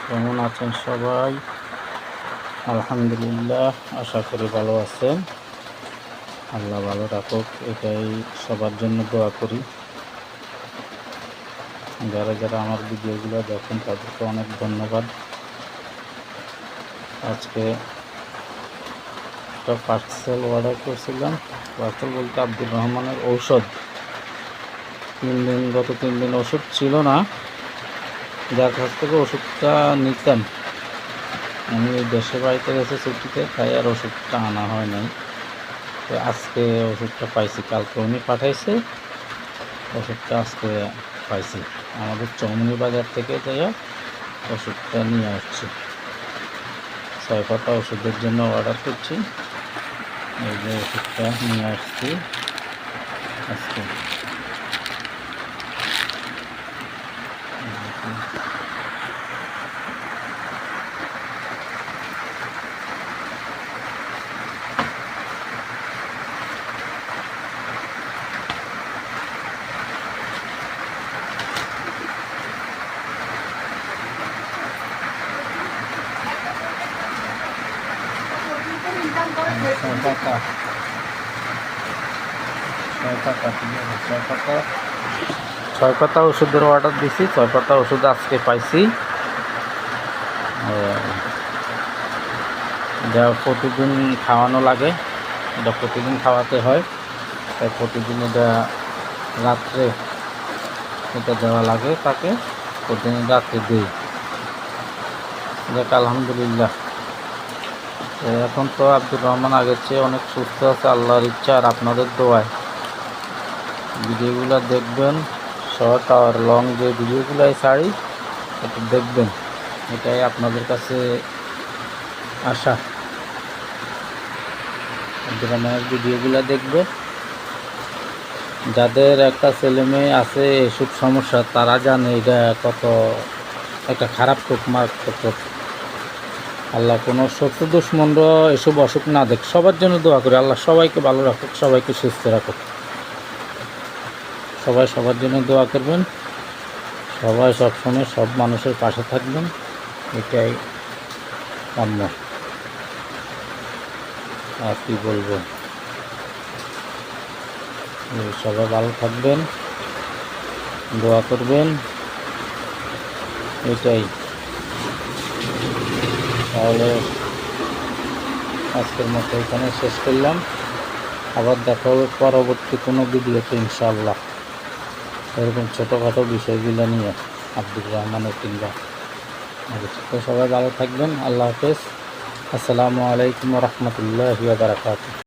কেমন আছেন সবাই? আলহামদুলিল্লাহ, আশা করি ভালো আছেন। আল্লাহ ভালো রাখুক, এটাই সবার জন্য দোয়া করি। যারা যারা আমার ভিডিওগুলো দেখেন তাদেরকে অনেক ধন্যবাদ। আজকে একটা পার্সেল অর্ডার করছিলাম। পার্সেল বলতে আব্দুর রহমানের ঔষধ। গত 3 দিন ওষুধ ছিল না, যার কাছ থেকে ওষুধটা নিতাম। আমি দেশের বাড়িতে গেছে ছুটিতে, তাই আর ওষুধটা আনা হয় নাই। তো আজকে ওষুধটা পাইছি, কালকে উনি পাঠাইছে, ওষুধটা আজকে পাইছি। আমাদের চৌমনি বাজার থেকে যাই ওষুধটা নিয়ে আসছি। 6 পাতা ওষুধের জন্য অর্ডার করছি। এই যে ওষুধটা নিয়ে আসছি আজকে। ছয় পাতা ওষুধের অর্ডার দিছি। 6 পাতা ওষুধ আজকে পাইছি। এটা প্রতিদিন খাওয়ানো লাগে, এটা প্রতিদিন খাওয়াতে হয়, তাই প্রতিদিন এটা রাত্রে এটা দেওয়া লাগে তাকে। প্রতিদিন রাত্রে দিই। দেখ আলহামদুলিল্লাহ। এখন তো আব্দুর রহমান আগের চেয়ে অনেক সুস্থ আছে, আল্লাহর ইচ্ছা আর আপনাদের দোয়ায়। ভিডিওগুলো দেখবেন, শর্ট আর লং যে ভিডিওগুলো ছাড়ি এটা দেখবেন, এটাই আপনাদের কাছে আশা। আব্দুর রহমানের ভিডিওগুলো দেখবে। যাদের একটা ছেলে মেয়ে আছে এসব সমস্যা, তারা জানে এটা কত একটা খারাপ রোগ, মারাত্মক রোগ। আল্লাহ কোনো শত্রু দুশ্মনরা এসব অসুখ না দেখ। সবার জন্য দোয়া করি, আল্লাহ সবাইকে ভালো রাখুক, সবাইকে সুস্থ রাখুক। সবাই সবার জন্য দোয়া করবেন, সবাই সবসময় সব মানুষের পাশে থাকবেন, এটাই কাম্য। আর কি বলবো, সবাই ভালো থাকবেন, দোয়া করবেন, এটাই। তাহলে আজকের মতো এখানে শেষ করলাম। আবার দেখা হবে পরবর্তী কোনো ভিডিওতে ইনশাআল্লাহ, এরকম ছোটোখাটো বিষয়গুলো নিয়ে আব্দুর রহমানের কিংবা। তো সবাই ভালো থাকবেন। আল্লাহ হাফেজ। আসসালামু আলাইকুম ওয়া রাহমাতুল্লাহি ওয়া বারাকাতুহু।